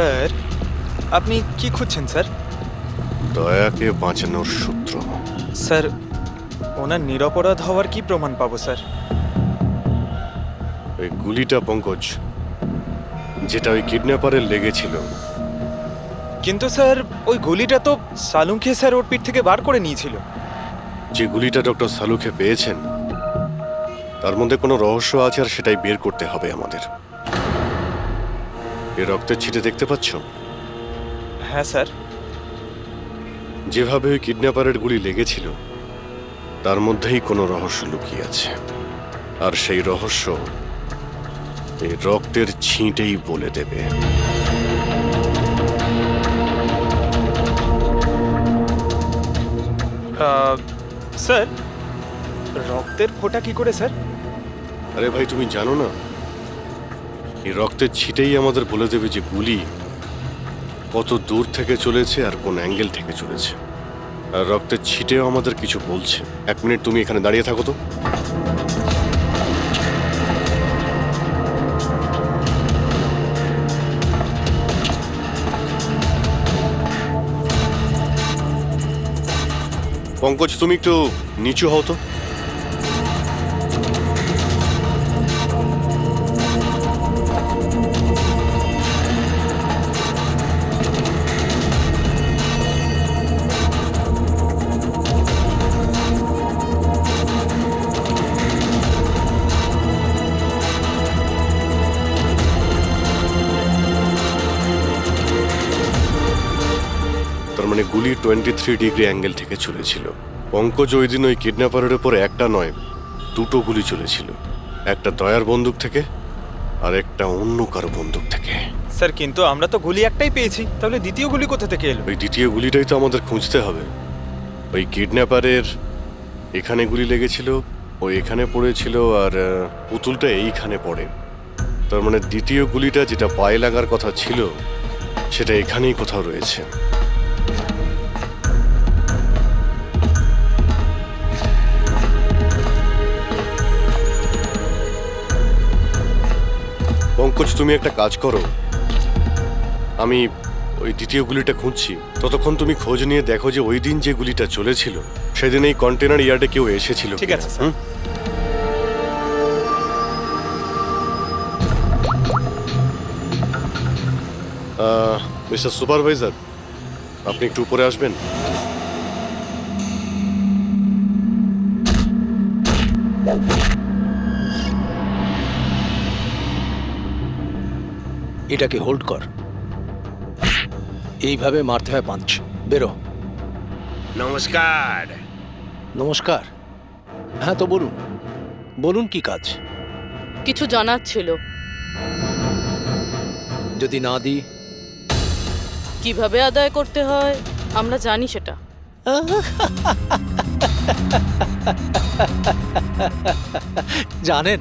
Sir, আপনি কি খুঁজছেন স্যার? দয়াকে বাঁচানোর সূত্র। স্যার, ওনার নিরপরাধ হওয়ার কি প্রমাণ পাবো স্যার? ওই গুলিটা পঙ্কজ, যেটা ওই কিডন্যাপারের লেগেছিল। কিন্তু স্যার, ওই গুলিটা তো সালুঙ্কে স্যার ওর পিঠ থেকে বার করে নিয়েছিল। যে গুলিটা ডক্টর সালুকে পেয়েছেন, তার মধ্যে কোনো রহস্য আছে, আর সেটাই বের করতে হবে আমাদের। এ রক্তের ছিটে দেখতে পাচ্ছ? হ্যাঁ স্যার। যেভাবে ওই কিডন্যাপারের গুলি লেগেছিল, তার মধ্যেই কোনো রহস্য লুকিয়ে আছে। আর সেই রহস্য এই রক্তের ছিটেই বলে দেবে। স্যার, রক্তের ফোঁটা কি করে স্যার? আরে ভাই, তুমি জানো না, এই রক্তের ছিটেই আমাদের বলে দেবে যে গুলি কত দূর থেকে চলেছে আর কোন অ্যাঙ্গেল থেকে চলেছে। আর রক্তের ছিটেও আমাদের কিছু বলছে। 1 মিনিট তুমি এখানে দাঁড়িয়ে থাকো তো। পঙ্কজ, তুমি একটু নিচু হও তো। তার মানে গুলি 23 ডিগ্রি অ্যাঙ্গেল থেকে চলেছিল। পঙ্কজ, ওই দিন ওই কিডন্যাপারের উপর একটা নয়, 2টো গুলি চলেছিল। একটা দয়ার বন্দুক থেকে, আর একটা অন্য কারো বন্দুক থেকে। স্যার, কিন্তু আমরা তো গুলি একটাই পেয়েছি, তাহলে দ্বিতীয় গুলি কোথা থেকে এলো? ওই দ্বিতীয় গুলিটাই তো আমাদের খুঁজতে হবে। ওই কিডন্যাপারের এখানে গুলি লেগেছিল, ও এখানে পড়েছিল, আর পুতুলটা এইখানে পড়ে। তার মানে দ্বিতীয় গুলিটা যেটা পায়ে লাগার কথা ছিল, সেটা এখানেই কোথাও রয়েছে। পঙ্কজ, তুমি একটা কাজ করো, আমি ওই দ্বিতীয় গুলিটা খুঁজছি, ততক্ষণ তুমি খোঁজ নিয়ে দেখো যে ওই দিন যে গুলিটা চলেছিল, সেদিন এই কন্টেনার ইয়ার্ডে কেউ এসেছিল। ঠিক আছে স্যার। মিস্টার সুপারভাইজার, আপনি একটু উপরে আসবেন। এটাকে হোল্ড কর। এইভাবে মারতে হয় পাঞ্চ। বেরো। নমস্কার। নমস্কার। হ্যাঁ, তো বলুন, বলুন কি কাজ? কিছু জানার ছিল। যদি না দিই? কিভাবে আদায় করতে হয় আমরা জানি সেটা। জানেন,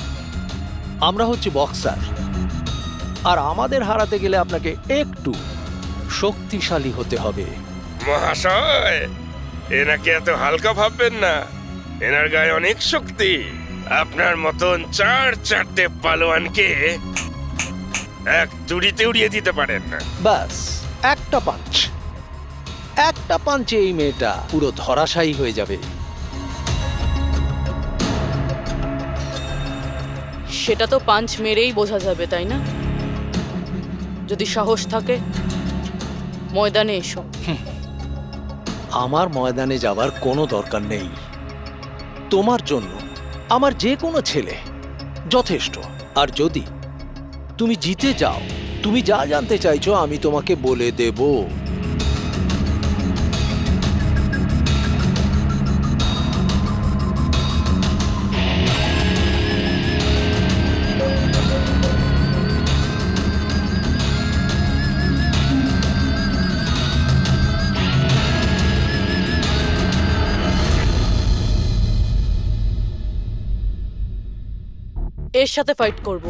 আমরা হচ্ছে বক্সার, আর আমাদের হারাতে গেলে আপনাকে একটু শক্তিশালী হতে হবে। মহাশয়, এনাকে এত হালকা ভাববেন না, এনার গায়ে অনেক শক্তি। আপনার মতন 4-4টে পালোয়ানকে এক তুড়িতে উড়িয়ে দিতে পারেন না। ব্যাস, একটা পাঞ্চ, একটা পাঞ্চে এই মেয়েটা পুরো ধরাশায়ী হয়ে যাবে। সেটা তো পাঞ্চ মেরেই বোঝা যাবে, তাই না? যদি সাহস থাকে ময়দানে এসো। আমার ময়দানে যাবার কোনো দরকার নেই। তোমার জন্য আমার যে কোনো ছেলে যথেষ্ট। আর যদি তুমি জিতে যাও, তুমি যা জানতে চাইছো আমি তোমাকে বলে দেব। এর সাথে ফাইট করব।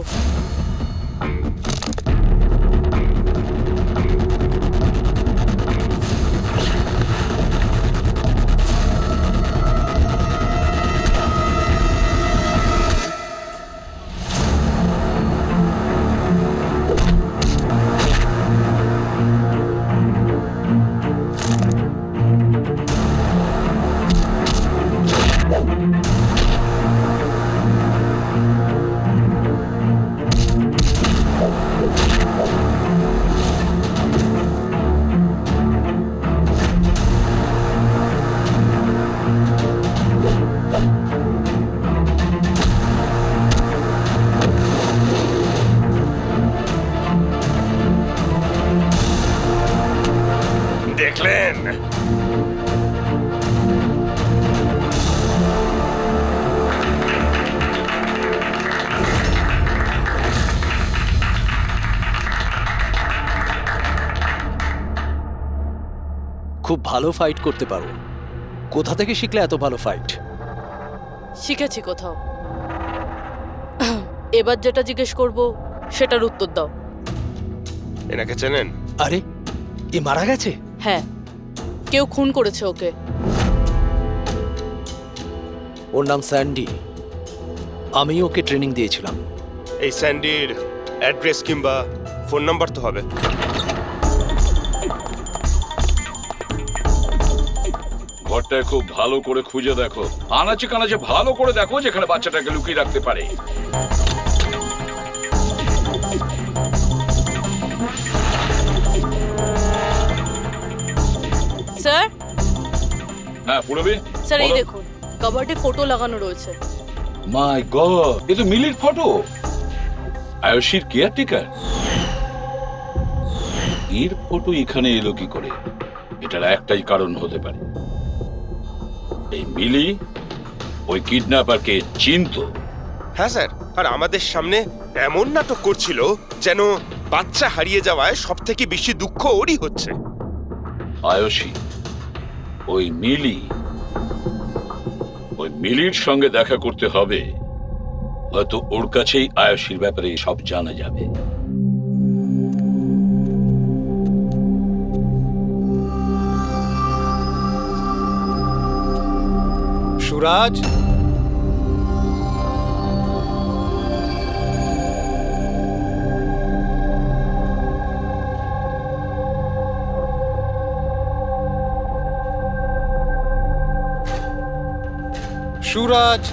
দেখলেন? খুব ভালো ফাইট করতে পারো। কোথা থেকে শিখলে এত ভালো ফাইট? শিখেছি কোথাও। এবার যেটা জিজ্ঞেস করব সেটার উত্তর দাও। এনাকে চেনেন? আরে, এ মারা গেছে? হ্যাঁ, কেউ খুন করেছে ওকে। ওর নাম স্যান্ডি। আমি ওকে ট্রেনিং দিয়েছিলাম। এই স্যান্ডির অ্যাড্রেস কিংবা ফোন নাম্বার তো হবে। ঘরটায় খুব ভালো করে খুঁজে দেখো, আনাচে কানাচে ভালো করে দেখো যেখানে বাচ্চাটাকে লুকিয়ে রাখতে পারে। স্যার, হ্যাঁ পুরবি। স্যার এই বলো। দেখুন, কাবার্ডে ফটো লাগানো রয়েছে। মাই গড, এ তো মিলির ফটো। আয়ুষীর কেয়ারটেকার। এর ফটো এখানে এলো কি করে? এটার একটাই কারণ হতে পারে, এই মিলি ওই কিডন্যাপারকে চিনতো। হ্যাঁ স্যার, আর আমাদের সামনে এমন নাটক করছিল যেন বাচ্চা হারিয়ে যাওয়ায় সব থেকে বেশি দুঃখ ওরই হচ্ছে। আয়ুষী, ওই মিলির সঙ্গে দেখা করতে হবে। হয়তো ওর কাছেই আয়ুষীর ব্যাপারে সব জানা যাবে। সুরাজ, সুরাজ,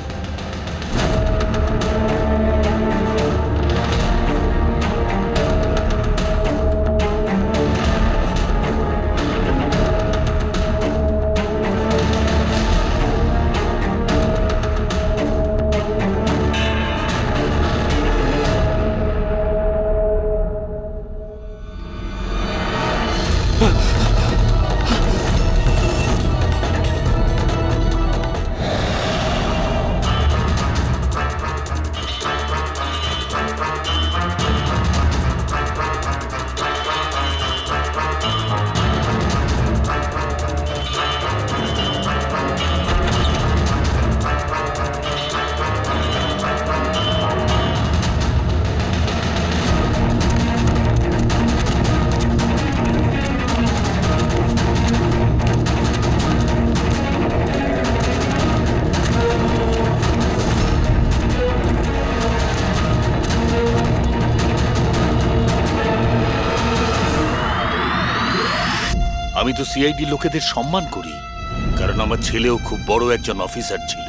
আমি তো সিআইডি লোকেদের সম্মান করি, কারণ আমার ছেলেও খুব বড় একজন অফিসার ছিল।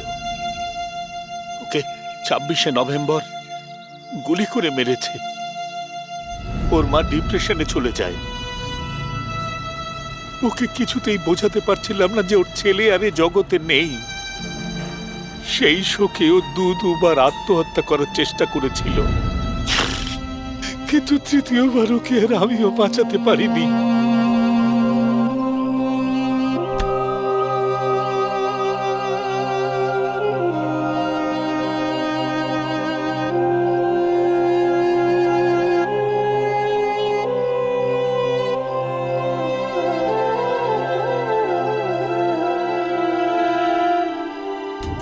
ওকে 26শে নভেম্বর গুলি করে মেরেছে। ওর মা ডিপ্রেশনে চলে যায়। ওকে কিছুতেই বোঝাতে পারছিলাম না যে ওর ছেলে আর এ জগতে নেই। সেই শোকে ও দুবার আত্মহত্যা করার চেষ্টা করেছিল, কিন্তু তৃতীয়বার ওকে আর আমিও বাঁচাতে পারিনি।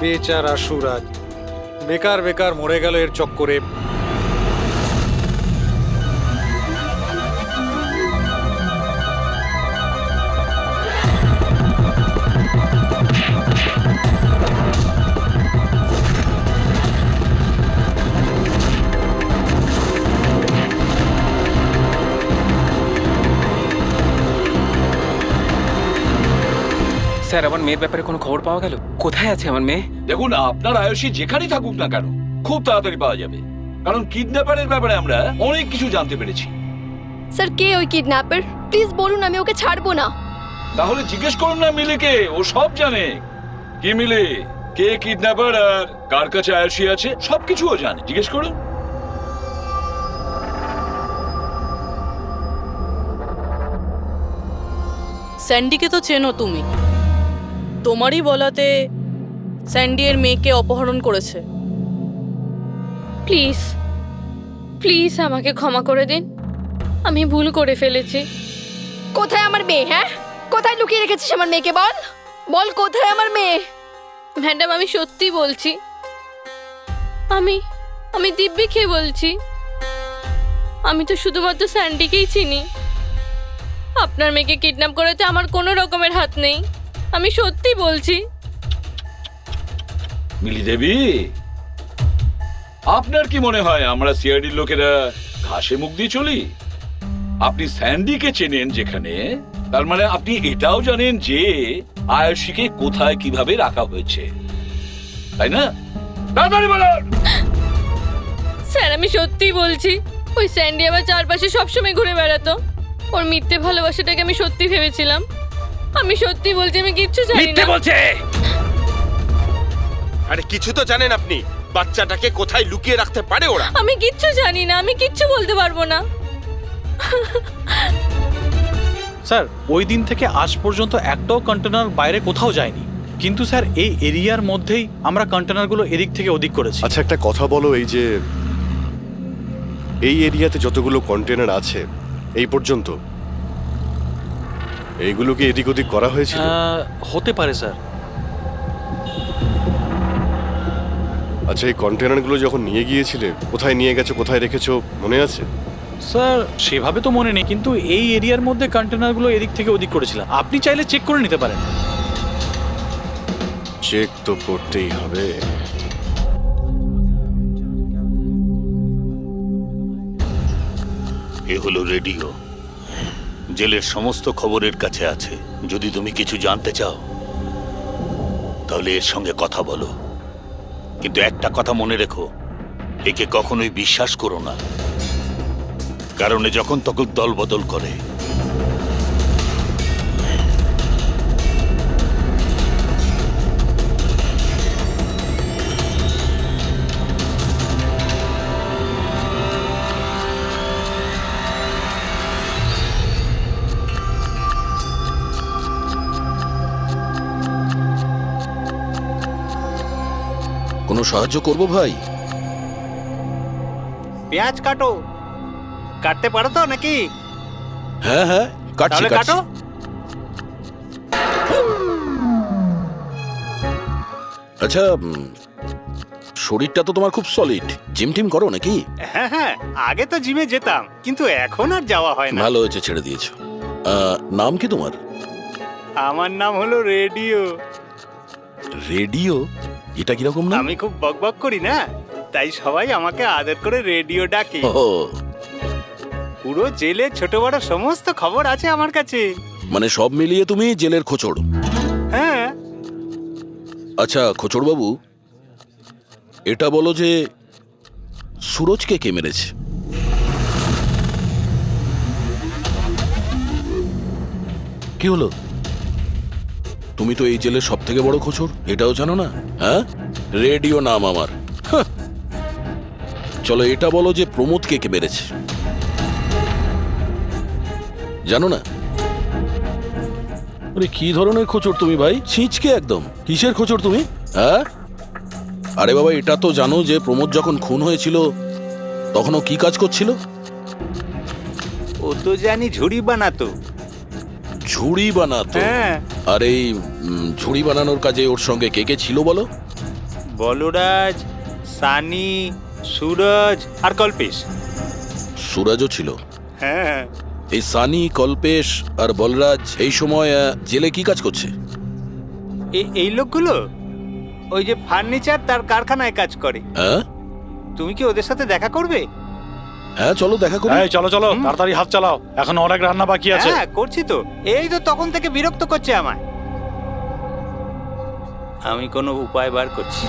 বেচারা সুরাজ বেকার বেকার মরে গেল এর চক্করে। স্যার, আমার মেয়ের ব্যাপারে কোনো খবর পাওয়া গেল? কোথায় আছে আমার মেয়ে? দেখুন, আপনার আয়ুষী যেখানেই থাকুক না কেন খুব তাড়াতাড়ি পাওয়া যাবে, কারণ কিডন্যাপারের ব্যাপারে আমরা অনেক কিছু জানতে পেরেছি। স্যার, কে ওই কিডন্যাপার? প্লিজ বলুন, আমি ওকে ছাড়বো না। তাহলে জিজ্ঞেস করুন না মিলিকে, ও সব জানে। কি মিলি, কে কিডন্যাপার আর কার কাছে আয়ুষী আছে সবকিছু ও জানে, জিজ্ঞেস করুন। স্যান্ডিকে তো চেনো তুমি, তোমারই বলাতে স্যান্ডি এর মেয়েকে অপহরণ করেছে। প্লিজ প্লিজ আমাকে ক্ষমা করে দিন, আমি ভুল করে ফেলেছি। কোথায় আমার মেয়ে? হ্যাঁ, কোথায় লুকিয়ে রেখেছিস আমার মেয়েকে? বল বল, কোথায় আমার মেয়ে? ম্যাডাম, আমি সত্যি বলছি, আমি দিব্যিকে বলছি। আমি তো শুধুমাত্র স্যান্ডিকেই চিনি। আপনার মেয়েকে কিডন্যাপ করাতে আমার কোনো রকমের হাত নেই, আমি সত্যি বলছি। মিলি দেবী, আপনার কি মনে হয় আমরা সিআইডির লোকেরা ঘাসে মুখ দিয়ে চলি? আপনি স্যান্ডিকে চেনেন যেখানে, তার মানে আপনি এটাও জানেন যে আয়ুষীকে কোথায় কিভাবে রাখা হয়েছে, তাই না? তাড়াতাড়ি বলুন। স্যার, আমি সত্যি বলছি, ওই স্যান্ডি আমার চারপাশে সবসময় ঘুরে বেড়াতো। ওর মিথ্যে ভালোবাসাটাকে আমি সত্যি ভেবেছিলাম। আমি সত্যি বলছি, আমি কিচ্ছু জানি মিথ্যে না। বলছে। আরে কিছু তো জানেন আপনি, বাচ্চাটাকে কোথায় লুকিয়ে রাখতে পারে ওরা? আমি কিচ্ছু জানি না, আমি কিচ্ছু বলতে পারবো না। স্যার, ওই দিন থেকে আজ পর্যন্ত একটাও কন্টেনার বাইরে কোথাও যায়নি, কিন্তু স্যার এই এরিয়ার মধ্যেই আমরা কন্টেনারগুলো এদিক থেকে ওদিক করেছি। আচ্ছা একটা কথা বলো, এই যে এই এরিয়াতে যতগুলো কন্টেনার আছে এই পর্যন্ত, এইগুলো কি এদিক ওদিক করা হয়েছিল? হতে পারে স্যার। আচ্ছা এই কন্টেনারগুলো যখন নিয়ে গিয়েছিলে, কোথায় নিয়ে গেছো, কোথায় রেখেছো মনে আছে? স্যার সেভাবে তো মনে নেই, কিন্তু এই এরিয়ার মধ্যে কন্টেনারগুলো এদিক থেকে ওদিক করেছিলাম। আপনি চাইলে চেক করে নিতে পারেন। চেক তো করতেই হবে। এ হলো রেডিও, জেলের সমস্ত খবরের কাছে আছে। যদি তুমি কিছু জানতে চাও তাহলে এর সঙ্গে কথা বলো, কিন্তু একটা কথা মনে রেখো, একে কখনোই বিশ্বাস করো না, কারণ এ যখন তখন দল বদল করে। কোনো সাহায্য করব ভাই? পেঁয়াজ কাটো, কাটতে পারো তো নাকি? হ্যাঁ হ্যাঁ, কাটছি তাহলে কাটছি। কাটো। আচ্ছা, শরীরটা তো তোমার খুব সলিড, জিম টিম করো নাকি? হ্যাঁ হ্যাঁ, আগে তো জিমে যেতাম, কিন্তু এখন আর যাওয়া হয় না। ভালো হয়েছে ছেড়ে দিয়েছো। নাম কি তোমার? আমার নাম হলো রেডিও। রেডিও? এটা কিরকম নাম? আমি খুব বকবক করি না, তাই সবাই আমাকে আদর করে রেডিও ডাকে। ও, পুরো জেলে ছোট বড় সমস্ত খবর আছে আমার কাছে। মানে সব মিলিয়ে তুমি জেলের খোঁচড়। হ্যাঁ। আচ্ছা খোঁচড় বাবু, এটা বলো যে সুরজকে কে মেরেছে? কি হলো? তুমি তো এই জেলের সব থেকে বড় খোঁচড়, এটাও জানো না? হ্যাঁ, রেডিও নাম আমার। হাহ। চলো এটা বলো যে প্রমোদকে কে মেরেছে, জানো না? আরে কি ধরনের খোঁচড় তুমি ভাই, ছিঁচকে একদম। কিসের খোঁচড় তুমি? হ্যাঁ, আরে বাবা এটা তো জানো যে প্রমোদ যখন খুন হয়েছিল তখন ও কি কাজ করছিল? ও তো জানি ঝুড়ি বানাতো। ঝুড়ি বানাতো? হ্যাঁ। আর এই ঝুড়ি বানানোর কাজে ওর সঙ্গে কে কে ছিল বলো? বলরাজ, সানি, সুরজ আর কল্পেশ। সুরজও ছিল? হ্যাঁ। এই সানি, কল্পেশ আর বলরাজ এই সময় জেলে কি কাজ করছে? এই লোকগুলো ওই যে ফার্নিচার তার কারখানায় কাজ করে। হ্যাঁ, তুমি কি ওদের সাথে দেখা করবে? হ্যাঁ চলো দেখা করি। এই চলো চলো, তাড়াতাড়ি হাত চালাও, এখন অনেক রান্না বাকি আছে। হ্যাঁ করছি তো, এই তো তখন থেকে বিরক্ত করছে আমায়। আমি কোনো উপায় বার করছি।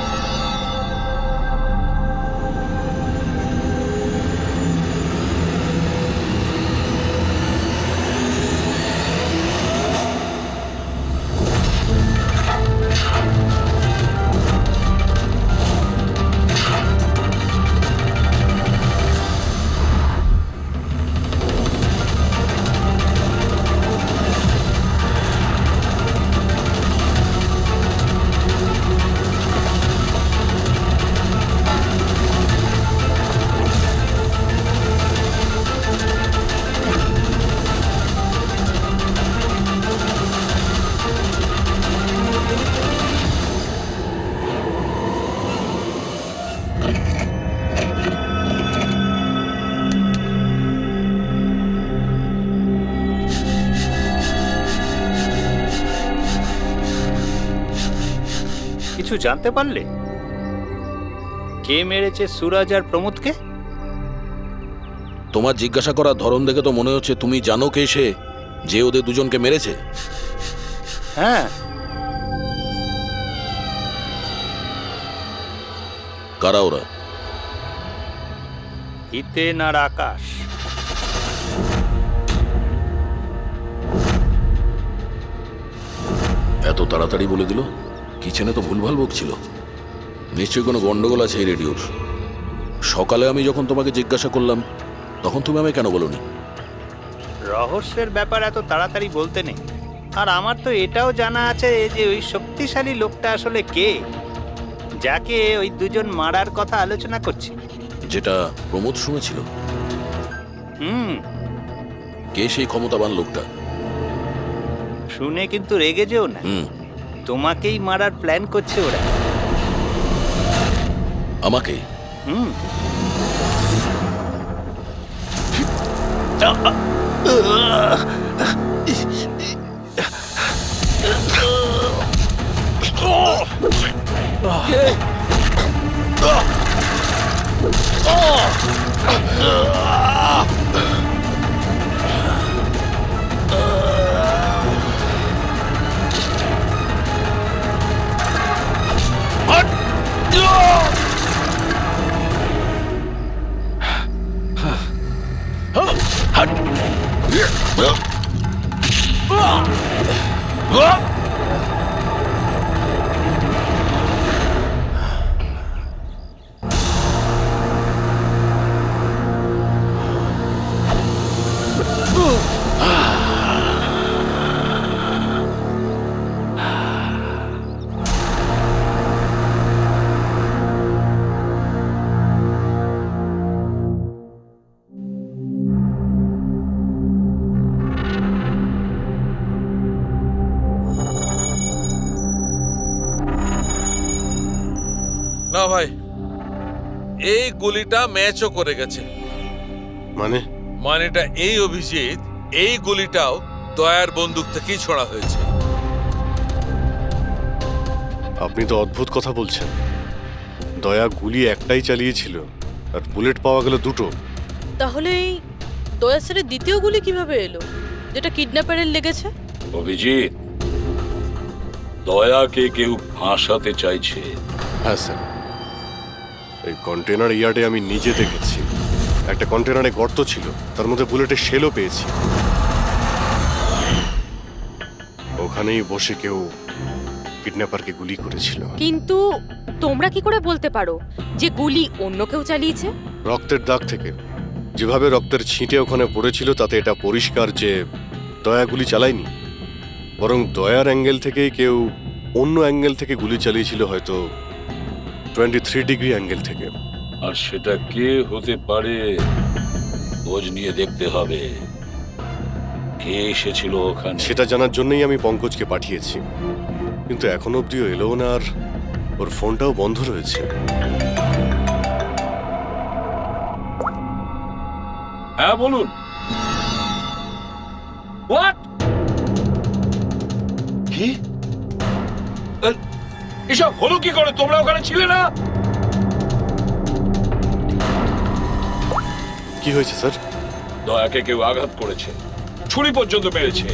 কিছু জানতে পারলে? কে মেরেছে সুরজ আর প্রমোদকে? তোমার জিজ্ঞাসা করার ধরন দেখে তো মনে হচ্ছে তুমি জানো কে সে, যে ওদের দুজনকে মেরেছে। হ্যাঁ, কারা ওরা? হিতেন আর আকাশ। এত তাড়াতাড়ি বলে দিল? কিচেনে তো ভুলভাল বকছিল। নিশ্চয়ই কোনো গন্ডগোল আছে এই রেডিওর। সকালে আমি যখন তোমাকে জিজ্ঞাসা করলাম তখন তুমি আমায় কেন বলোনি? রহস্যের ব্যাপার এত তাড়াতাড়ি বলতে নেই। আর আমার তো এটাও জানা আছে যে ওই শক্তিশালী লোকটা আসলে কে, যাকে ওই দুজন মারার কথা আলোচনা করছে। যেটা প্রমোদ শুনেছিল। কে সেই ক্ষমতাবান লোকটা? শুনে কিন্তু রেগে যেও না। তোমাকেই মারার প্ল্যান করছে ওরা। আমাকে? না ভাই, এই গুলিটা ম্যাচও করে গেছে। মানেটা এই অভিজিৎ, এই গুলিটাও দয়ার বন্দুক থেকেই ছোড়া হয়েছে। আপনি তো অদ্ভুত কথা বলছেন। দয়া গুলি একটাই চালিয়েছিল আর বুলেট পাওয়া গেল দুটো। তাহলে এই দয়া স্যারের দ্বিতীয় গুলি কিভাবে এলো, যেটা কিডন্যাপারের লেগেছে? অভিজিৎ, দয়াকে কেউ ফাঁসাতে চাইছে। হ্যাঁ স্যার, এই কন্টেনার ইয়ার্ডে আমি নিজে দেখেছি। একটা কন্টেনারে গর্ত ছিল, তার মধ্যে বুলেটের শেলও পেয়েছি। ওখানেই বসে কেউ কিডন্যাপারকে গুলি করেছিল। কিন্তু তোমরা কি করে বলতে পারো যে গুলি অন্য কেউ চালিয়েছে? রক্তের দাগ থেকে যেভাবে রক্তের ছিটে ওখানে পড়েছিল তাতে এটা পরিষ্কার যে দয়া গুলি চালায়নি, বরং দয়ার অ্যাঙ্গেল থেকেই কেউ অন্য অ্যাঙ্গেল থেকে গুলি চালিয়েছিল, হয়তো 23 ডিগ্রি অ্যাঙ্গেল থেকে। আর সেটা কে হতে পারে খোঁজ নিয়ে দেখতে হবে। কে এসেছিল ওখানে সেটা জানার জন্যই আমি পঙ্কজকে পাঠিয়েছি, কিন্তু এখনো অব্দিও এলো না, আর ওর ফোনটাও বন্ধ রয়েছে। হ্যাঁ বলুন। হোয়াট? কি এসব হলো কি করে? তোমরা ওখানে ছিলে না? কি হয়েছে স্যার? দয়াকে কেউ আঘাত করেছে, ছুরি পর্যন্ত মেরেছে।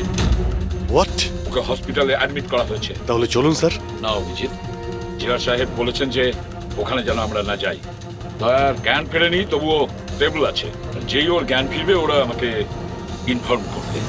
হোয়াট? ওকে হসপিটালে অ্যাডমিট করা হয়েছে। তাহলে চলুন স্যার। না অভিজিৎ, জিলা সাহেব বলেছেন যে ওখানে যেন আমরা না যাই। দয়ার জ্ঞান ফেরেনি, তবুও স্টেবল আছে। যেই ওর জ্ঞান ফিরবে ওরা আমাকে ইনফর্ম করবে।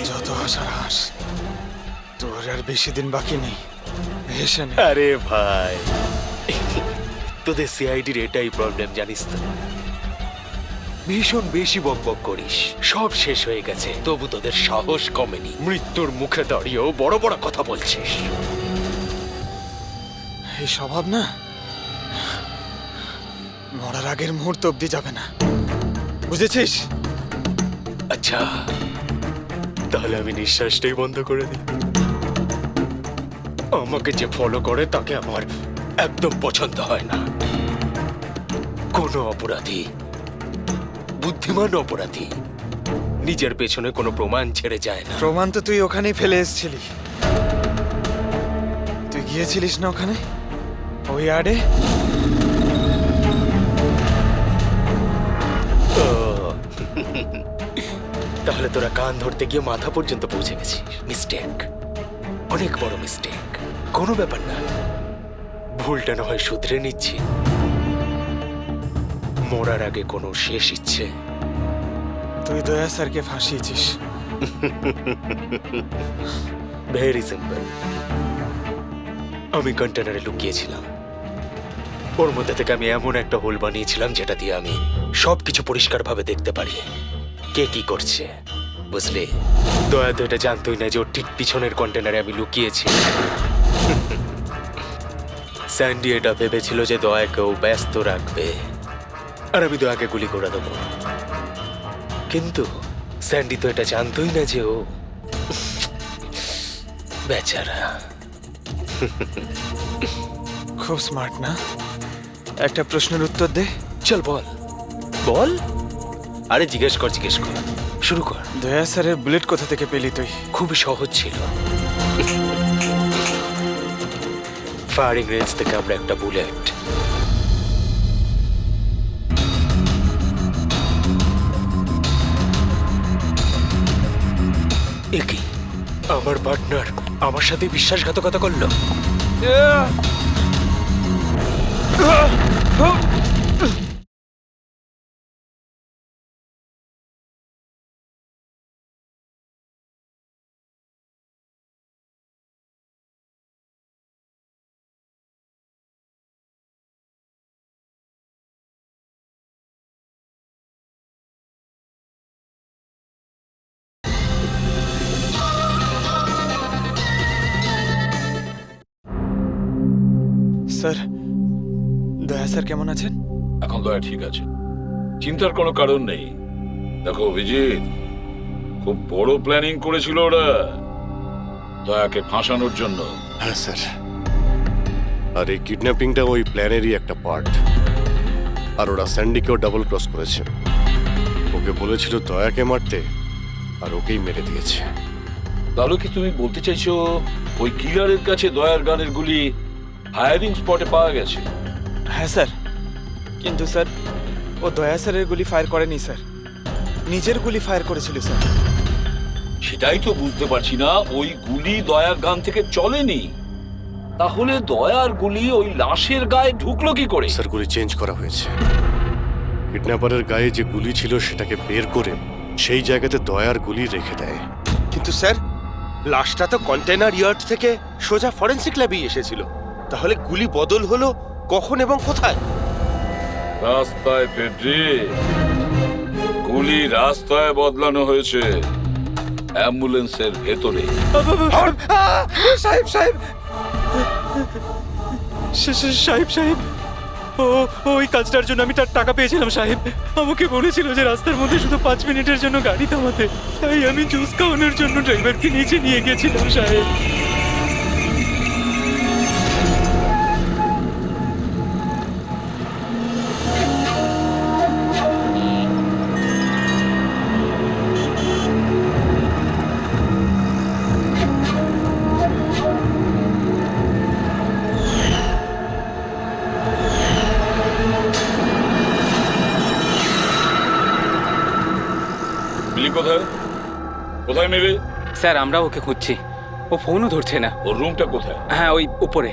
যত হাসার হাস, তোর আর বেশি দিন বাকি নেই। হেসে নে। আরে ভাই, তোদের সিআইডির এটাই প্রবলেম জানিস তো, ভীষণ বেশি বকবক করিস। সব শেষ হয়ে গেছে, তবু তোদের সাহস কমেনি। মৃত্যুর মুখে দাঁড়িয়েও বড় বড় কথা বলছিস। এই স্বভাব না মরার আগের মুহূর্ত অব্দি যাবে না, বুঝেছিস? আচ্ছা, তাহলে আমি নিঃশ্বাসটাই বন্ধ করে দিই। আমাকে যে ফলো করে তাকে আমার একদম পছন্দ হয় না। কোনো অপরাধী, বুদ্ধিমান অপরাধী, নিজের পেছনে কোনো প্রমাণ ছেড়ে যায় না। প্রমাণ তো তুই ওখানেই ফেলে এসেছিলি। তুই গিয়েছিলিস না ওখানে, ওই আড়ে? তাহলে তোরা কান ধরতে গিয়ে মাথা পর্যন্ত পৌঁছে গেছিস। মিস্টেক, অনেক বড় মিস্টেক। কোনো ব্যাপার না, ভুলটা না হয় শুধরে নিচ্ছি। মরার আগে কোনো শেষ ইচ্ছে? তুই দয়া স্যারকে ফাঁসিয়েছিস। Very simple. আমি কন্টেনারে লুকিয়েছিলাম, ওর মধ্যে থেকে আমি এমন একটা হোল বানিয়েছিলাম যেটা দিয়ে আমি সবকিছু পরিষ্কারভাবে দেখতে পারি, কে কি করছে, বুঝলি? দয়া তো এটা জানতোই না যে ওর ঠিক পিছনের কন্টেনারে আমি লুকিয়েছি। স্যান্ডি এটা ভেবেছিল যে দয়াকেও ব্যস্ত রাখবে আর আমি দয়াকে গুলি করে দেবো, কিন্তু স্যান্ডি তো এটা জানতোই না যে ও বেচারা। খুব স্মার্ট না? একটা প্রশ্নের উত্তর দে। চল বল বল। আরে জিজ্ঞেস কর, শুরু কর। দয়া স্যারের বুলেট কোথা থেকে পেলি তুই? খুবই সহজ ছিল। ফায়ারিং রেঞ্জ থেকে আমরা একটা বুলেট একই আমার পার্টনার আমার সাথে বিশ্বাসঘাতকতা করলো। স্যার, দয়া স্যার কেমন আছেন? এখন দয়া ঠিক আছে, চিন্তার কোনো কারণ নেই। দেখো অভিজিৎ, খুব বড় প্ল্যানিং করেছিল ওরা দয়াকে ফাঁসানোর জন্য। হ্যাঁ স্যার, আর এই কিডন্যাপিংটা ওই প্ল্যানেরই একটা পার্ট। আর ওরা স্যান্ডিকেও ডাবল ক্রস করেছে, ওকে বলেছিল দয়াকে মারতে আর ওকেই মেরে দিয়েছে। তাহলে কি তুমি বলতে চাইছো ওই কিলারের কাছে দয়ার গানের গুলি ফায়ারিং স্পটে পাওয়া গেছে? হ্যাঁ স্যার, কিন্তু স্যার ও দয়া স্যারের গুলি ফায়ার করেনি স্যার, নিজের গুলি ফায়ার করেছিল স্যার। সেটাই তো বুঝতে পারছি না, ওই গুলি দয়ার গান থেকে চলেনি, তাহলে দয়ার গুলি ওই লাশের গায়ে ঢুকলো কি করে? স্যার, গুলি চেঞ্জ করা হয়েছে। কিডন্যাপারের গায়ে যে গুলি ছিল সেটাকে বের করে সেই জায়গাতে দয়ার গুলি রেখে দেয়। কিন্তু স্যার, লাশটা তো কন্টেনার ইয়ার্ড থেকে সোজা ফরেনসিক ল্যাবেই এসেছিল, তাহলে গুলি বদল হলো কখন এবং কোথায়? রাস্তায় ফেডরি, গুলি রাস্তায় বদলানো হয়েছে, অ্যাম্বুলেন্সের ভেতরে। সাহেব সাহেব সাহেব সাহেব, ওই কাজটার জন্য আমি তার টাকা পেয়েছিলাম সাহেব। আমাকে বলেছিল যে রাস্তার মধ্যে শুধু 5 মিনিটের জন্য গাড়ি থামাতে, তাই আমি জুস খাওয়ানোর জন্য ড্রাইভারকে নিচে নিয়ে গেছিলাম সাহেব। মিলি কোথায়? কোথায় মিলি? স্যার, আমরা ওকে খুঁজছি, ও ফোনও ধরছে না। ওর রুমটা কোথায়? হ্যাঁ, ওই উপরে।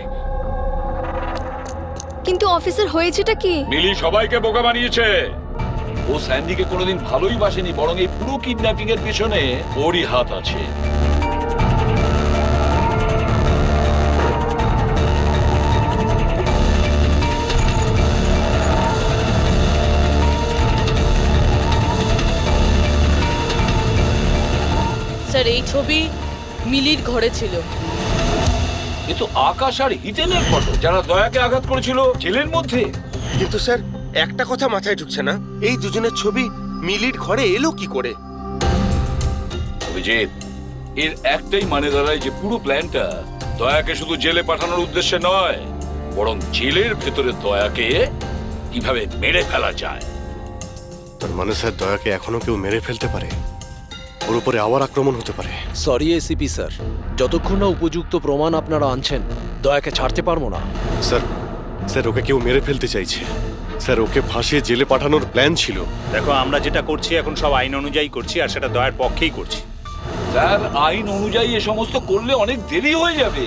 কিন্তু অফিসার হয়েছেটা কি? মিলি সবাইকে বোকা বানিয়েছে। ও স্যান্ডিকে কোনোদিন ভালোই বাসেনি, বরং এই পুরো কিডন্যাপিং এর পেছনে ওরই হাত আছে। স্যার এই ছবি মিলির ঘরে ছিল। এ তো আকাশ আর হিতেনের ফটো, যারা দয়াকে আঘাত করেছিল জেলের মধ্যে। কিন্তু স্যার একটা কথা মাথায় ঢুকছে না, এই দুজনের ছবি মিলির ঘরে এলো কি করে? অভিজিৎ, এর একটাই মানে দাঁড়ায় যে পুরো প্ল্যানটা দয়াকে শুধু জেলে পাঠানোর উদ্দেশ্যে নয়, বরং জেলের ভেতরে দয়াকে কিভাবে মেরে ফেলা যায়। তার মানে স্যার দয়াকে এখনো কেউ মেরে ফেলতে পারে, ওর উপরে আবার আক্রমণ হতে পারে। সরি এসিপি স্যার, যতক্ষণ না উপযুক্ত প্রমাণ আপনারা আনছেন দয়াকে ছাড়তে পারবো না। স্যার স্যার ওকে কেউ মেরে ফেলতে চাইছে স্যার, ওকে ফাঁসিয়ে জেলে পাঠানোর প্ল্যান ছিল। দেখো, আমরা যেটা করছি এখন সব আইন অনুযায়ী করছি, আর সেটা দয়ার পক্ষেই করছি। স্যার আইন অনুযায়ী এ সমস্ত করলে অনেক দেরি হয়ে যাবে।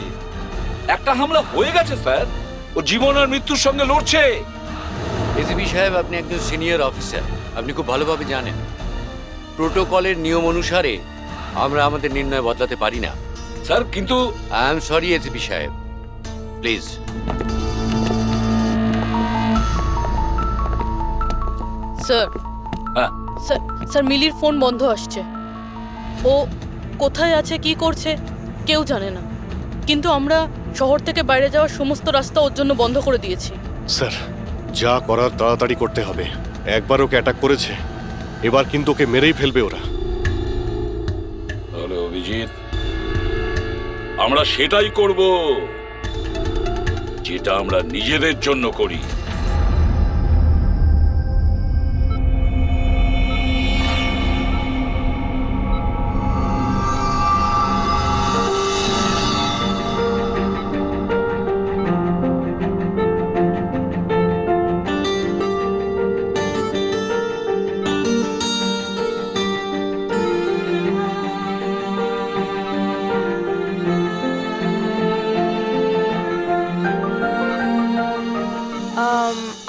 একটা হামলা হয়ে গেছে স্যার, ও জীবন আর মৃত্যুর সঙ্গে লড়ছে। এসিপি সাহেব, আপনি একজন সিনিয়র অফিসার, আপনি খুব ভালোভাবে জানেন প্রোটোকলের নিয়ম অনুসারে আমরা আমাদের নির্ণয় বদলাতে পারি না। স্যার কিন্তু আই এম সরি এসিপি সাহেব, প্লিজ। স্যার হ্যাঁ স্যার স্যার মিলির ফোন বন্ধ আসছে। ও কোথায় আছে কি করছে কেউ জানে না, কিন্তু আমরা শহর থেকে বাইরে যাওয়ার সমস্ত রাস্তা ওর জন্য বন্ধ করে দিয়েছি। স্যার যা করার তাড়াতাড়ি করতে হবে। একবার ওকে অ্যাটাক করেছে, এবার কিন্তু ওকে মেরেই ফেলবে ওরা। তাহলে অভিজিৎ, আমরা সেটাই করব যেটা আমরা নিজেদের জন্য করি।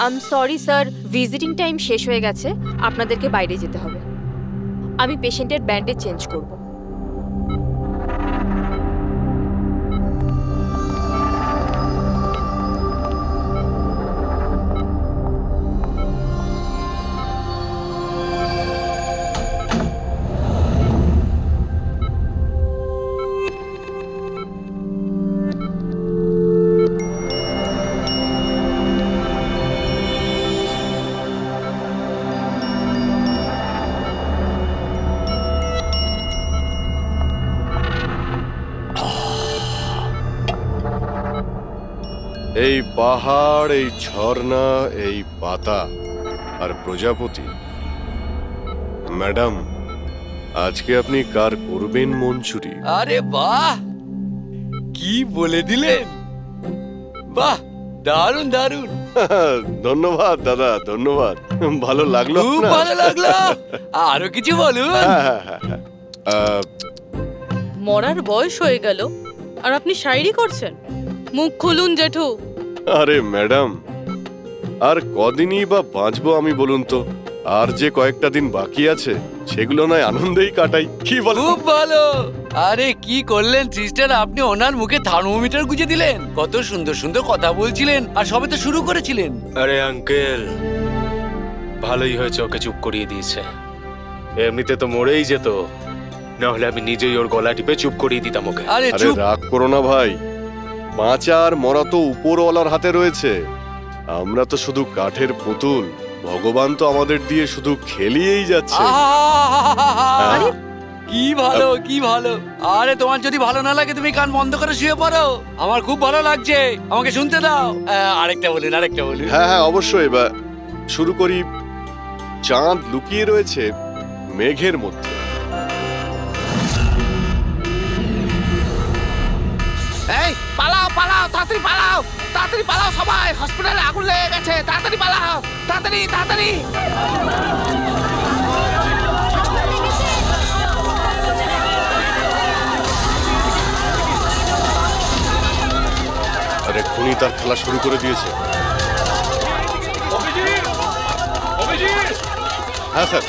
I am sorry sir, visiting time শেষ হয়ে গেছে, আপনাদেরকে বাইরে যেতে হবে। আমি পেশেন্টের ব্যান্ডেজ চেঞ্জ করব। এই পাহাড়, এই ঝর্ণা, এই পাতা আর প্রজাপতি। ম্যাডাম, আজকে আপনি কার করবেন মঞ্চুরি? আরে বাহ, কি বলে দিলেন! বাহ, দারুণ দারুণ। ধন্যবাদ দাদা, ধন্যবাদ। ভালো লাগলো খুব আপনার? ভালো লাগলো। আরো কিছু বলুন। মরার বয়স হয়ে গেল আর আপনি শায়রি করছেন? মুখ খুলুন জেঠু। আরে ম্যাডাম, আর কদিনই বা বাঁচবো আমি বলুন তো? আর যে কয়েকটা দিন বাকি আছে সেগুলো নয় আনন্দেই কাটাই, কি বল? খুব ভালো। আরে কি করলেন সিস্টার, আপনি ওনার মুখে থার্মোমিটার গুঁজে দিলেন। কত সুন্দর সুন্দর কথা বলছিলেন, আর সবে তো শুরু করেছিলেন। আরে আঙ্কেল, ভালোই হয়েছে ওকে চুপ করিয়ে দিয়েছে। এমনিতে তো মরেই যেত, না হলে আমি নিজেই ওর গলা টিপে চুপ করিয়ে দিতাম ওকে। আরে আরে রাগ করো না ভাই, বাঁচা আর মরা তো উপরওয়ালার হাতে রয়েছে। আমরা তো শুধু কাঠের পুতুল, ভগবান তো আমাদের দিয়ে শুধু খেলিয়েই যাচ্ছে। আরে কি ভালো, কি ভালো। আরে তোমার যদি ভালো না লাগে তুমি কান বন্ধ করে শুয়ে পড়ো, আমার খুব ভালো লাগছে, আমাকে শুনতে দাও। আরেকটা বলুন, আরেকটা বলুন। হ্যাঁ হ্যাঁ অবশ্যই, এবার শুরু করি। চাঁদ লুকিয়ে রয়েছে মেঘের মধ্যে। এই পালাও পালাও, তাড়াতাড়ি পালাও, তাড়াতাড়ি পালাও সবাই, হসপিটালে আগুন লেগে গেছে, তাড়াতাড়ি পালাও, তাড়াতাড়ি তাড়াতাড়ি। আরে খুনি তার খেলা শুরু করে দিয়েছে। হ্যাঁ স্যার।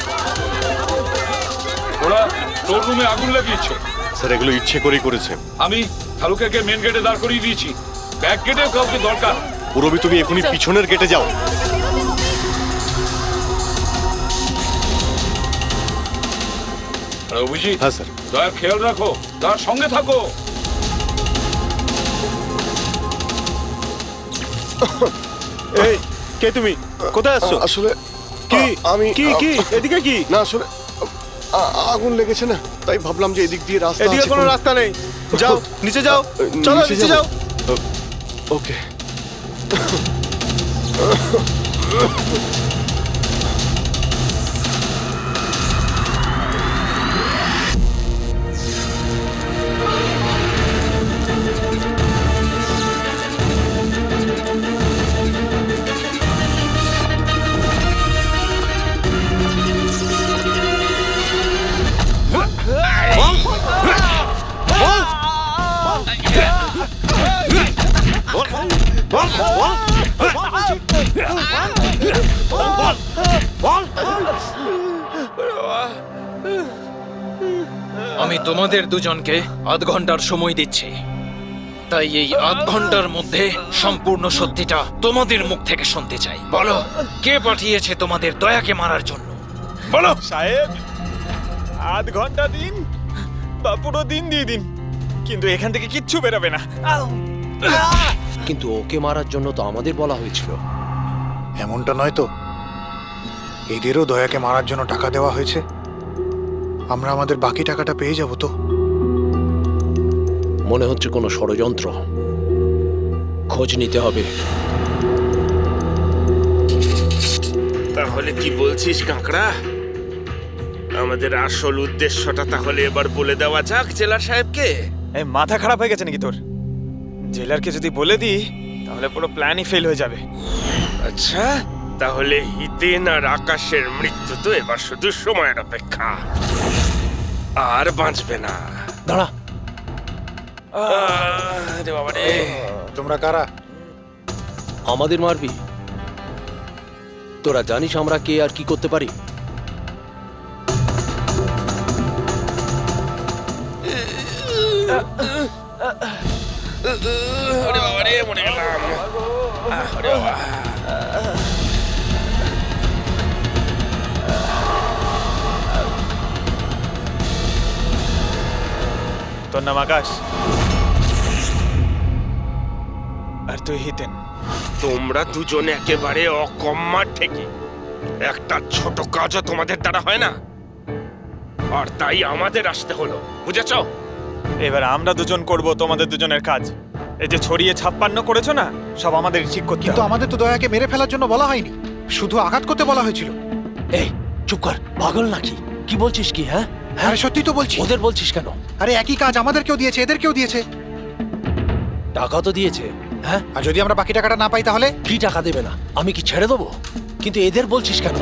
ওরা তোর রুমে আগুন লাগিয়েছে। স্যার এগুলো ইচ্ছে করেই করেছে। আমি শালুকাকে মেন গেটে দাঁড় করিয়ে দিয়েছি, ব্যাক গেটেও কাউকে দরকার। পুরবি তুমি এখনই পিছনের গেটে যাও। আর অভিজিৎ, হ্যাঁ স্যার। দয়ার খেয়াল রাখো, তার সঙ্গে থাকো। এই কে তুমি? কোথায় আসছো? আসলে কি আমি কি কি এদিকে কি? না আসলে আগুন লেগেছে না, তাই ভাবলাম যে এদিক দিয়ে রাস্তা এদিকে আছে। কোনো রাস্তা নেই, যাও নিচে যাও, চলো নিচে যাও। ওকে। আমি তোমাদের দুজনকে আধ ঘন্টার সময় দিচ্ছি, তাই এই আধ ঘন্টার মধ্যে সম্পূর্ণ সত্যিটা তোমাদের মুখ থেকে শুনতে চাই। বলো, কে পাঠিয়েছে তোমাদের দয়াকে মারার জন্য? বলো। সাহেব, আধ ঘন্টা দিন বা পুরো দিন দিয়ে দিন, কিন্তু এখান থেকে কিচ্ছু বেরোবে না। কিন্তু ওকে মারার জন্য তো আমাদের বলা হয়েছিল। এমনটা নয় তো, এদেরও দয়াকে মারার জন্য টাকা দেওয়া হয়েছে। আমরা আমাদের বাকি টাকাটা পেয়ে যাব তো? মনে হচ্ছে কোনো ষড়যন্ত্র। খোঁজ নিতে হবে। তাহলে কি বলছিস কাঁকড়া? আমাদের আসল উদ্দেশ্যটা তাহলে এবার বলে দেওয়া যাক জেলার সাহেবকে। এই মাথা খারাপ হয়ে গেছে নাকি তোর? জেলারকে যদি বলে দিই তাহলে পুরো প্ল্যানই ফেল হয়ে যাবে। আচ্ছা, তাহলে হিতেন আর আকাশের মৃত্যু তো এবার শুধু সময়ের অপেক্ষা, আর বাঁচবে না। দাঁড়া, আরে বাবা রে। তোমরা কারা? আমাদের মারবি? তোরা জানিস আমরা কে আর কি করতে পারি? ওরে বাবা রে, মরে গেলাম। ওরে বাবা। তোর নাম আকাশ আর তুই হিতেন। তোমরা দুজনে একেবারে অকম্মা ঠেকে। একটা ছোট কাজও তোমাদের দ্বারা হয় না, আর তাই আমাদের আসতে হলো, বুঝেছ? এবার আমরা দুজন করব তোমাদের দুজনের কাজ। এই যে ছড়িয়ে 56 করেছো না, সব আমাদের ঠিক করতে কিন্তু হবে। আমাদের তো দয়াকে মেরে ফেলার জন্য বলা হয়নি, শুধু আঘাত করতে বলা হয়েছিল। এই চুপ কর, পাগল নাকি? কি বলছিস কি? হ্যাঁ, আরে সত্যি তো বলছি। ওদের বলছিস কেন? আরে একই কাজ আমাদেরকেও দিয়েছে, এদেরকেও দিয়েছে। টাকা তো দিয়েছে। হ্যাঁ, আর যদি আমরা বাকি টাকাটা না পাই তাহলে? কি টাকা দেবে না? আমি কি ছেড়ে দেবো? কিন্তু এদের বলছিস কেন?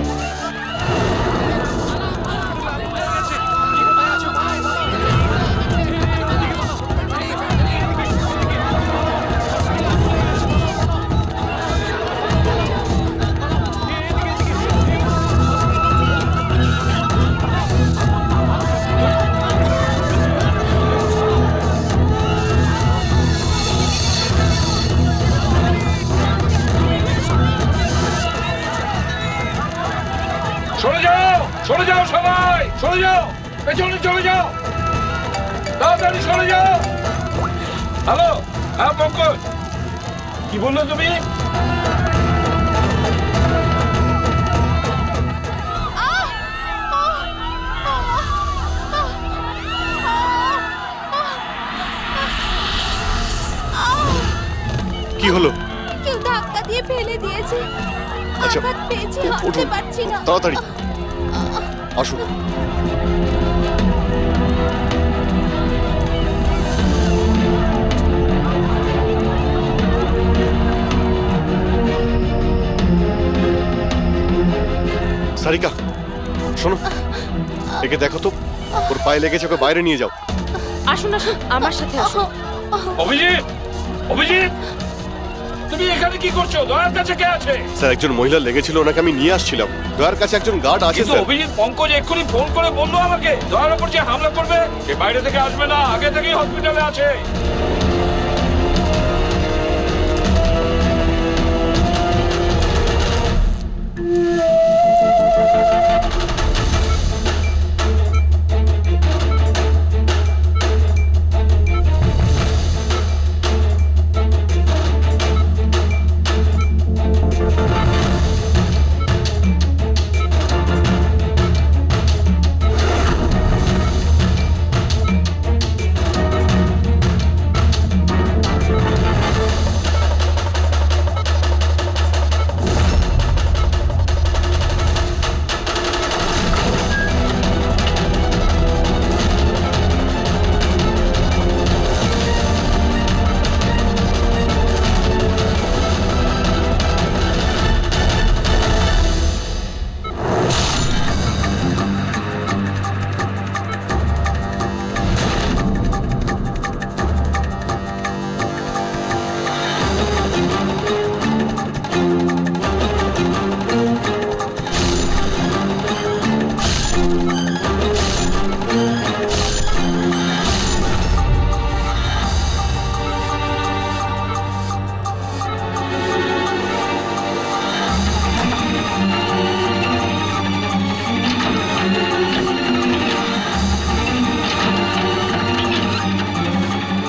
সরে যাও, সরে যাও সবাই, সরে যাও, পেছনে চলে যাও, তাড়াতাড়ি সরে যাও। হ্যালো, হ্যাঁ পঙ্কজ, কি বললে তুমি? কি হলো? কেউ ধাক্কা দিয়ে ফেলে দিয়েছে। আচ্ছা, আঘাত পেয়েছি, হাঁটতে উঠুন পারছি না। তাড়াতাড়ি আসুন। সারিকা, শোনো, একে দেখো তো, ওর পায়ে লেগেছে, ওকে বাইরে নিয়ে যাও। আসুন আসুন, আমার সাথে আসুন। অভিজিৎ, অভিজিৎ, তুমি এখানে কি করছো? দয়ার কাছে কে আছে? স্যার একজন মহিলা লেগেছিল, ওনাকে আমি নিয়ে আসছিলাম। দয়ার কাছে একজন গার্ড আছে কিন্তু স্যার। অভিজিৎ পঙ্কজ এক্ষুনি ফোন করে বললো আমাকে দয়ার উপর যে হামলা করবে সে বাইরে থেকে আসবে না, আগে থেকেই হসপিটালে আছে।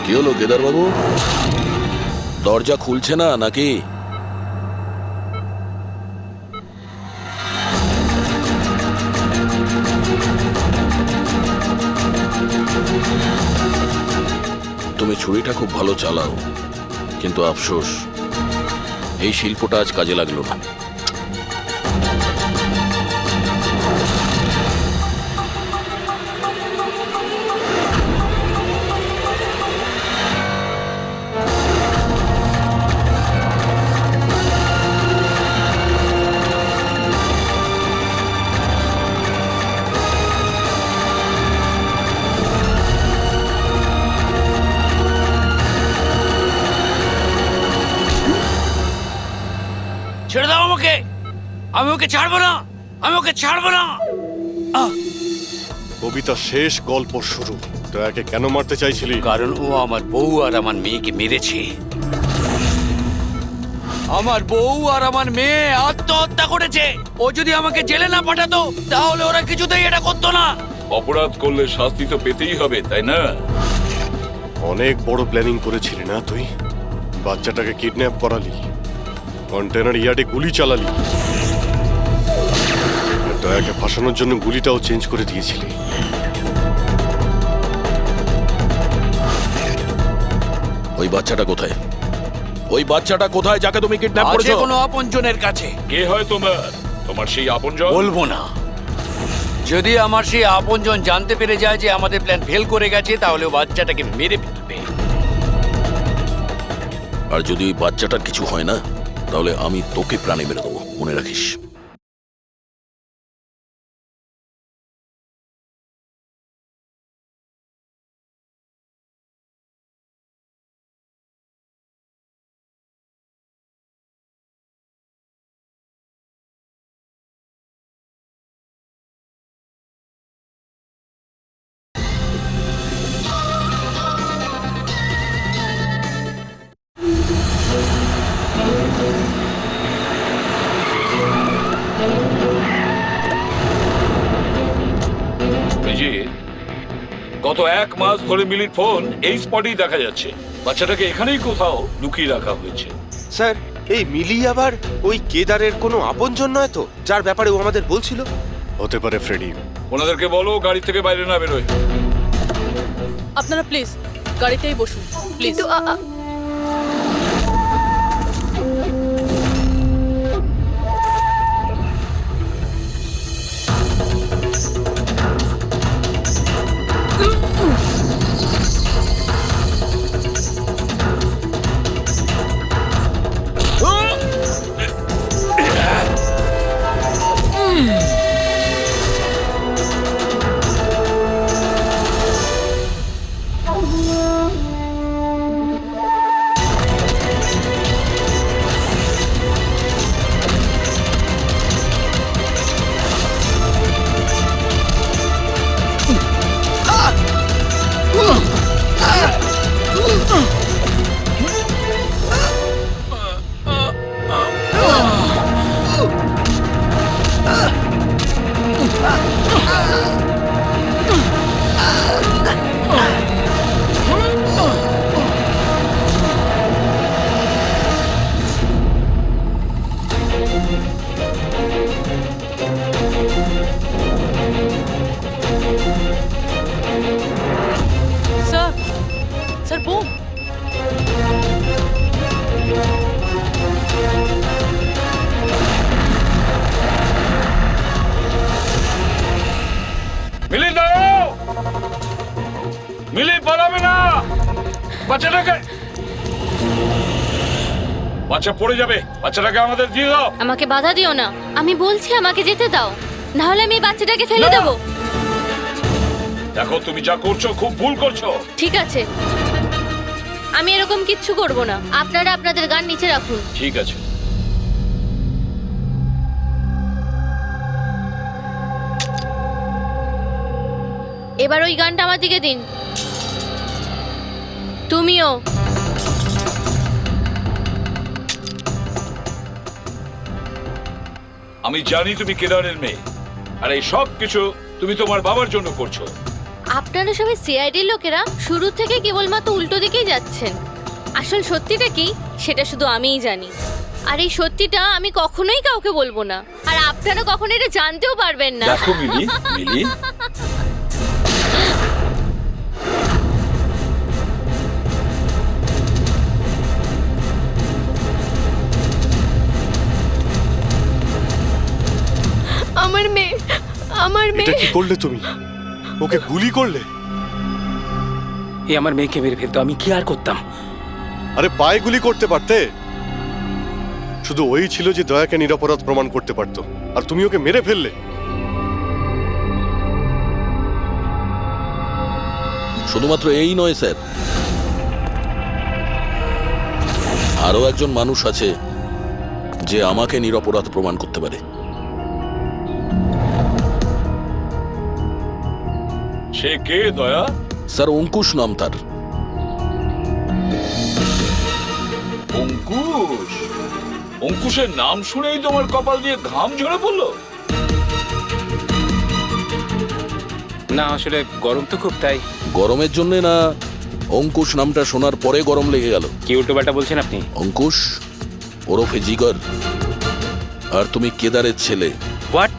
কি হলো কেদার বাবু, দরজা খুলছে না নাকি? তুমি ছুরিটা খুব ভালো চালাও, কিন্তু আফসোস এই শিল্পটা আজ কাজে লাগলো না। ছেড়ে দাও আমাকে, আমি ওকে ছাড়বো না, আমি ওকে ছাড়বো না। কবিতা শেষ, গল্প শুরু। দয়াকে কেন মারতে চাইছিলি? কারণ ও আমার বউ আর আমার মেয়েকে মেরেছে। আমার বউ আর আমার মেয়ে আত্মহত্যা করেছে। ও যদি আমাকে জেলে না পাঠাতো তাহলে ওরা কিছুতেই এটা করতো না। অপরাধ করলে শাস্তি তো পেতেই হবে, তাই না? অনেক বড় প্ল্যানিং করেছিলি না তুই? বাচ্চাটাকে কিডন্যাপ করালি, কন্টেনার ইয়ার্ডে গুলি চালালি, আর দয়াকে ফাঁসানোর জন্য গুলিটাও চেঞ্জ করে দিয়েছিলি। ওই বাচ্চাটা কোথায়? ওই বাচ্চাটা কোথায় যাকে তুমি কিডন্যাপ করেছো? আছে কোনো আপনজনের কাছে। কে হয় তোমার? তোমার সেই আপনজন? বলবো না। যদি আমার সেই আপনজন জানতে পেরে যায় যে আমাদের প্ল্যান ফেল করে গেছে তাহলে ও বাচ্চাটাকে মেরে ফেলবে। আর যদি ওই বাচ্চাটার কিছু হয় না তাহলে আমি তোকে প্রাণে মেরে দেবো, মনে রাখিস। গত 1 মাস ধরে মিলির ফোন এই স্পটেই দেখা যাচ্ছে। বাচ্চাটাকে এখানেই কোথাও লুকিয়ে রাখা হয়েছে। স্যার, এই মিলি আবার ওই কেদারের কোনো আপনজন নয় তো, যার ব্যাপারে ও আমাদের বলছিল? হতে পারে ফ্রেডি। ওনাদেরকে বলো গাড়ি থেকে বাইরে না বেরোয়। আপনারা প্লিজ গাড়িতেই বসুন প্লিজ। বাচ্চাটাকে, বাচ্চা পড়ে যাবে, বাচ্চাটাকে আমাদের দিয়ে দাও। আমাকে বাধা দিও না, আমি বলছি আমাকে যেতে দাও, না হলে আমি এই বাচ্চাটাকে ফেলে দেবো। দেখো তুমি যা করছো খুব ভুল করছো। ঠিক আছে, আমি এরকম কিচ্ছু করব না, আপনারা আপনাদের গান নিচে রাখুন। ঠিক আছে। এবার ওই গানটা আমার দিকে দিন। তুমিও। আমি জানি তুমি কেদারের মেয়ে, আর এই সব কিছু তুমি তোমার বাবার জন্য করছো। আপনারা সবাই সিআইডির লোকেরা শুরু থেকে কেবলমাত্র উল্টো দিকেই যাচ্ছেন। আসল সত্যিটা কি সেটা শুধু আমিই জানি, আর এই সত্যিটা আমি কখনোই কাউকে বলবো না, আর আপনারা কখনো এটা জানতেও পারবেন না। দেখো মিলি, মিলি, আমার মেয়ে, আমার এটা কি করলে তুমি? ওকে গুলি করলে? এ আমার মেয়েকে মেরে ফেলতো, আমি কি আর করতাম? আরে পায়ে গুলি করতে পারতে। শুধু ওই ছিল যে দয়াকে নিরপরাধ প্রমাণ করতে পারতো, আর তুমি ওকে মেরে ফেললে। শুধুমাত্র এই নয় স্যার, আরো একজন মানুষ আছে যে আমাকে নিরপরাধ প্রমাণ করতে পারে। সে কে দয়া? স্যার অঙ্কুশ নাম তার। অঙ্কুশ? অঙ্কুশের নাম শুনেই তোমার কপাল দিয়ে ঘাম ঝরে পড়লো? না আসলে গরম তো খুব, তাই। গরমের জন্য না, অঙ্কুশ নামটা শোনার পরে গরম লেগে গেল। কি উল্টোপাল্টা বলছেন আপনি? অঙ্কুশ ওরফে জিগর, আর তুমি কেদারের ছেলে। হোয়াট?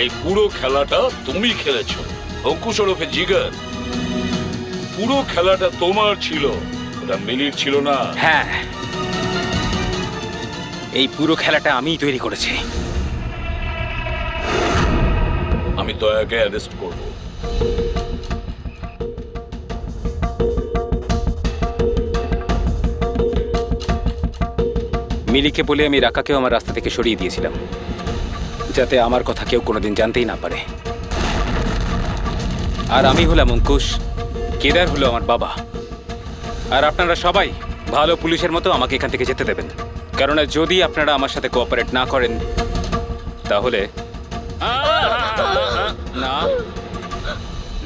এই পুরো খেলাটা তুমি খেলেছো। অঙ্কুশ ওরফে জিগর, পুরো খেলাটা তোমার ছিল, ওটা মিলির ছিল না। হ্যাঁ, এই পুরো খেলাটা আমিই তৈরি করেছি। আমি দয়াকে অ্যারেস্ট করব। মিলিকে বলে আমি রাকাকেও আমার রাস্তা থেকে সরিয়ে দিয়েছিলাম, যাতে আমার কথা কেউ কোনোদিন জানতেই না পারে। আর আমি হলাম অঙ্কুশ, কেদার হলো আমার বাবা। আর আপনারা সবাই ভালো পুলিশের মতো আমাকে এখান থেকে যেতে দেবেন, কারণ যদি আপনারা আমার সাথে কোঅপারেট না করেন তাহলে না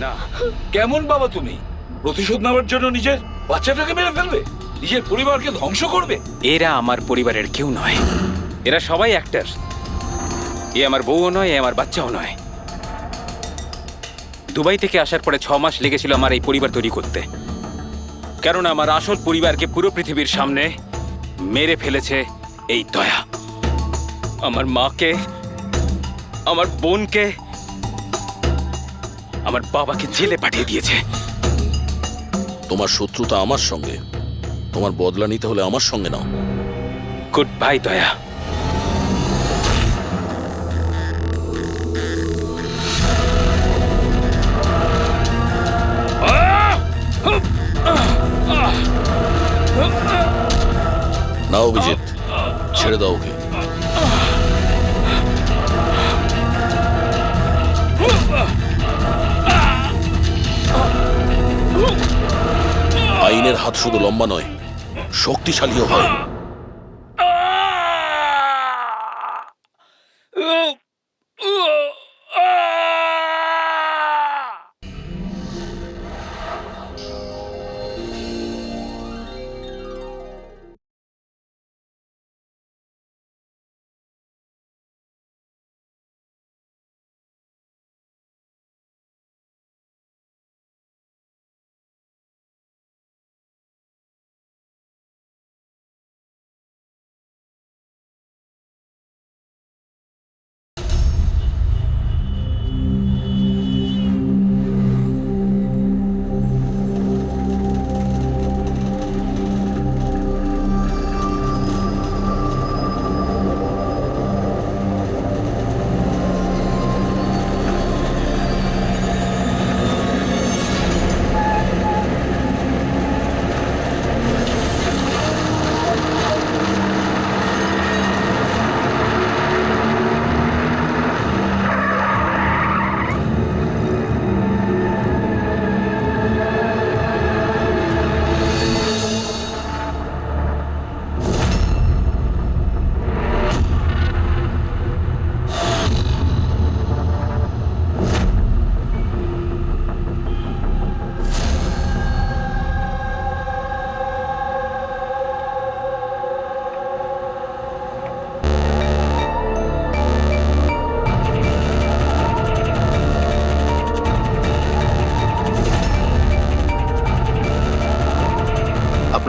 না। কেমন বাবা তুমি? প্রতিশোধ নেওয়ার জন্য নিজের বাচ্চাটাকে মেরে ফেলবে, নিজের পরিবারকে ধ্বংস করবে? এরা আমার পরিবারের কেউ নয়, এরা সবাই অ্যাক্টর। এ আমার বউও নয়, এ আমার বাচ্চাও নয়। দুবাই থেকে আসার পরে 6 মাস লেগেছিল আমার এই পরিবার তৈরি করতে, কারণ আমার আসল পরিবারকে পুরো পৃথিবীর সামনে মেরে ফেলেছে এই দয়া। আমার মাকে, আমার বোনকে, আমার বাবাকে জেলে পাঠিয়ে দিয়েছে। তোমার শত্রুতা আমার সঙ্গে, তোমার বদলা নিতে হলে আমার সঙ্গে নাও। গুড বাই দয়া। না অভিজিৎ, ছেড়ে দাও ওকে। আইনের হাত শুধু লম্বা নয়, শক্তিশালীও হয়।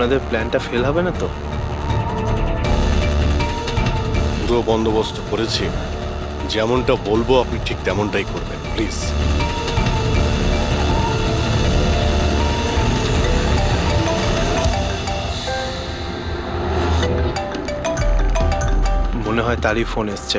আপনাদের প্ল্যানটা ফেল হবে না তো? পুরো বন্দোবস্ত করেছি, যেমনটা বলবো আপনি ঠিক তেমনটাই করবেন, প্লিজ। মনে হয় তারই ফোন এসছে।